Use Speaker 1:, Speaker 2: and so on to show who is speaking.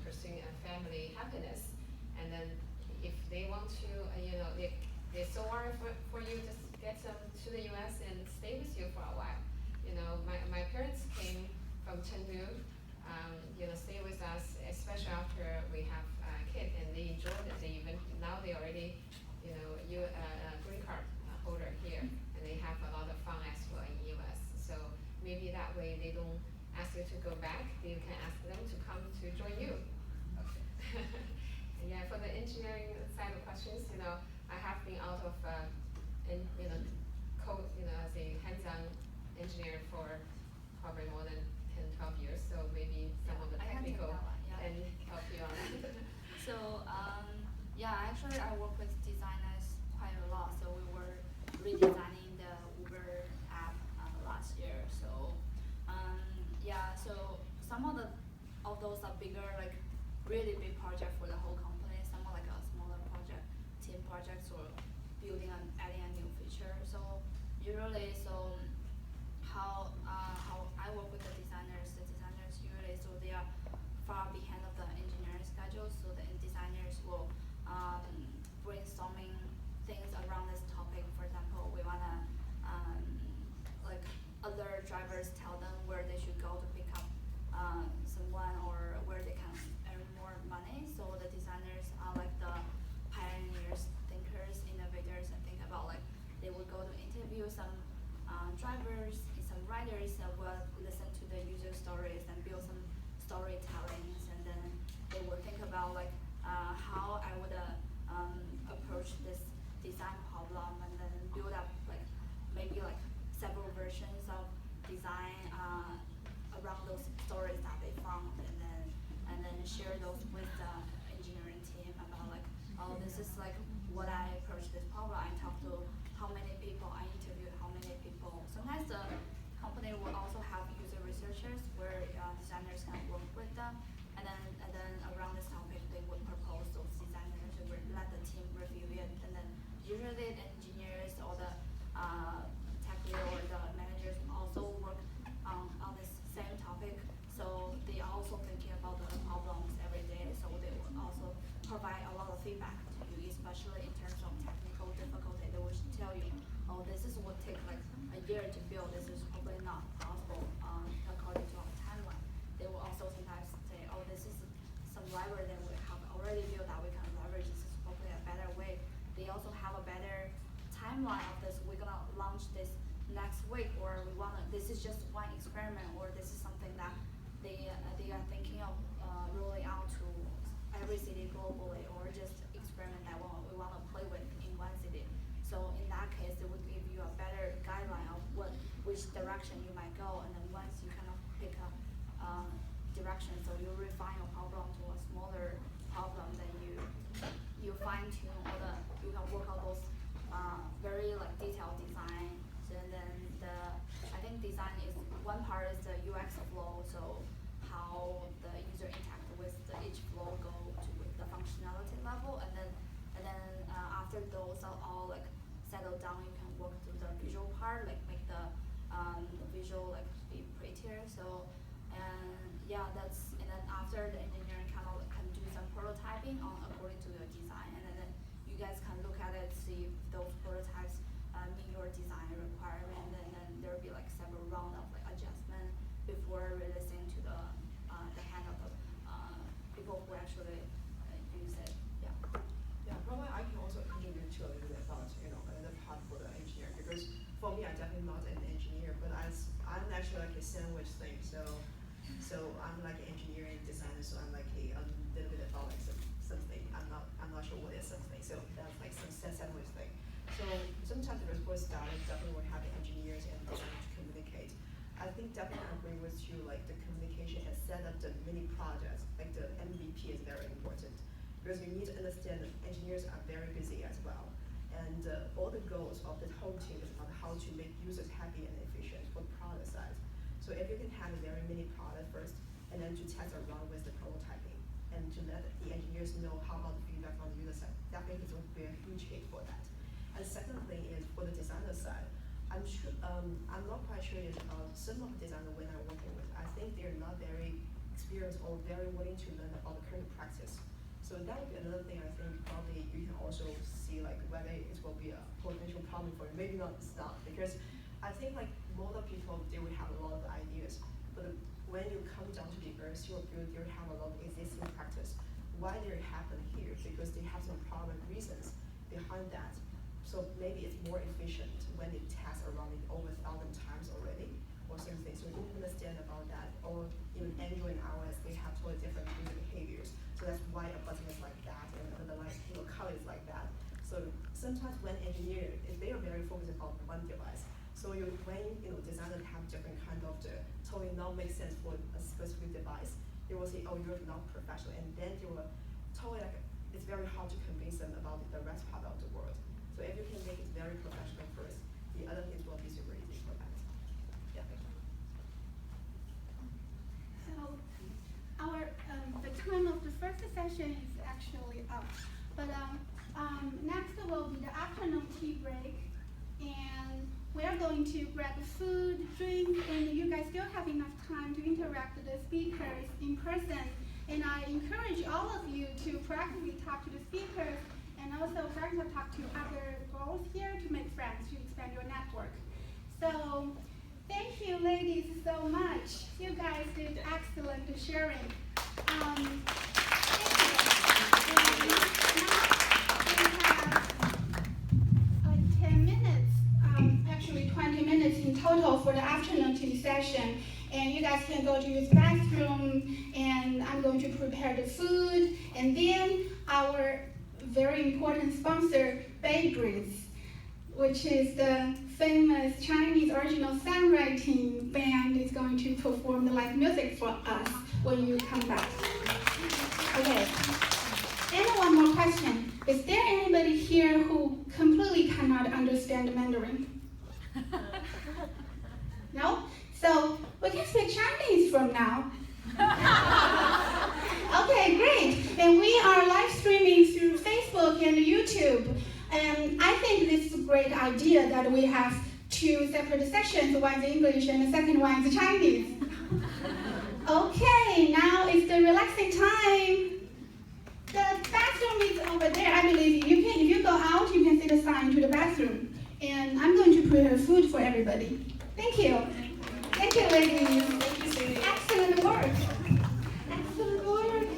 Speaker 1: pursuing a family happiness, and then if they want to, they so worry for you, just get them to the U.S. and stay with you for a while. My parents came from Chengdu, stay with us, especially after we have a kid, and they enjoyed it. Now they already, green card holder here, and they have a lot of fun as well in U.S. So maybe that way they don't ask you to go back. You can ask them to come to join you. Okay. Yeah, for the engineering side of questions, I have been out of, code, as a hands-on engineer for probably more than 10, 12 years. So maybe some of the technical and help you on that.
Speaker 2: So actually I work with designers quite a lot. So we were redesigning the Uber app last year. So so some of those are bigger, like really big project for the whole company. Some are like a smaller project, team projects, or building and adding a new feature. So usually, how I work with the designers usually, so they are far behind of the engineering schedule. So the designers will brainstorming things around this topic. For example, we wanna like other drivers tell them where they should go to pick up someone, or where they can earn more money. So the designers are like the pioneers, thinkers, innovators, and think about like they will go to interview some drivers, some riders that will listen to the user stories and build some storytellings, and then they will think about like how I would approach this design problem, and then build up like maybe like several versions of design around those stories that they found, and then share those with the engineering team about like, oh, this is like what I approached this problem. I talked to how many people, I interviewed how many people. Sometimes the company will also have user researchers where designers can work with them, and then around this topic they would propose those designers, and would let the team review it, and then usually the engineers or the tech lead or the managers also work on this same topic. So they are also thinking about the problems every day. So they will also provide a lot of feedback to you, especially in terms of technical difficulty. They will tell you, oh, this is what take like a year to build. This is probably not possible according to our timeline. They will also sometimes say, oh, this is some library that we have already built that we can leverage. This is probably a better way. They also have a better timeline of this. We're gonna launch this next week, or this is just one experiment, or this is something that they are thinking of rolling out to every city globally, or just experiment that we want to play with in one city. So in that case, it would give you a better guideline of which direction you might go, and then once you kind of pick a direction, so you refine your problem to a smaller problem, then you fine tune you can work on those very like detailed design. So then I think design is one part is the UX flow, so how the user interact with each flow go to the functionality level, and then after those are all like settled down, you can work through the visual part, like make the visual like be prettier. So and then after the engineering kind of can do some prototyping on according to your design, and then you guys can look at it, see if those prototypes meet your design requirement, and then there'll be like several round of like adjustment before releasing to the hand of the people who actually use it. Yeah.
Speaker 3: Yeah, probably I can also contribute to a little bit about another part for the engineer, because for me I'm definitely not an engineer, but I'm actually like a sandwich thing. So I'm like an engineering designer, so I'm like a little bit about like something. I'm not sure what is something. So that's like some sandwich thing. So sometimes the response started definitely we're having engineers and designers to communicate. I think definitely I agree with you, like the communication and set up the mini projects, like the MVP is very important. Because you need to understand that engineers are very busy as well. And all the goals of the whole team is about how to make users happy and efficient for the product side. So if you can have a very mini product first, and then to test around with the prototyping, and to let the engineers know how about the feedback from the user side, definitely is going to be a huge hit for that. And second thing is for the designer side, I'm not quite sure if some of the designers when I'm working with, I think they're not very experienced or very willing to learn about the current practice. So that would be another thing I think probably you can also see like whether it will be a potential problem for you. Maybe not, it's not, because I think like most of people, they will have a lot of ideas, but when you come down to the university or field, you have a lot of existing practice. Why they happen here? Because they have some problem reasons behind that. So maybe it's more efficient when they test around it over 1,000 times already, or something. So you understand about that. Or even Android and iOS, they have totally different user behaviors. So that's why a button is like that, and another like color is like that. So sometimes when engineers, they are very focused on one device. So when designers have different kind of the totally not make sense for a specific device, they will say, oh, you're not professional, and then they will totally like it's very hard to convince them about the rest part of the world. So if you can make it very professional first, the other things will be super easy for that. Yeah.
Speaker 4: So our the time of the first session is actually up, but next will be the afternoon tea break, and we are going to grab food, drink, and you guys still have enough time to interact with the speakers in person. And I encourage all of you to practically talk to the speakers and also practically talk to other girls here to make friends, to expand your network. So thank you, ladies, so much. You guys did excellent sharing. Thank you. And now we have like 10 minutes, actually 20 minutes in total for the afternoon tea session. And you guys can go to use the bathroom, and I'm going to prepare the food, and then our very important sponsor, Baybreeze, which is the famous Chinese original songwriting band, is going to perform the live music for us when you come back. Okay. And one more question. Is there anybody here who completely cannot understand Mandarin? No? So we can speak Chinese from now. Okay, great. And we are live streaming through Facebook and YouTube. And I think this is a great idea that we have two separate sessions, one is English and the second one is Chinese. Okay, now it's the relaxing time. The bathroom is over there. I believe you can, if you go out, you can see the sign to the bathroom. And I'm going to prepare food for everybody. Thank you. Thank you, ladies.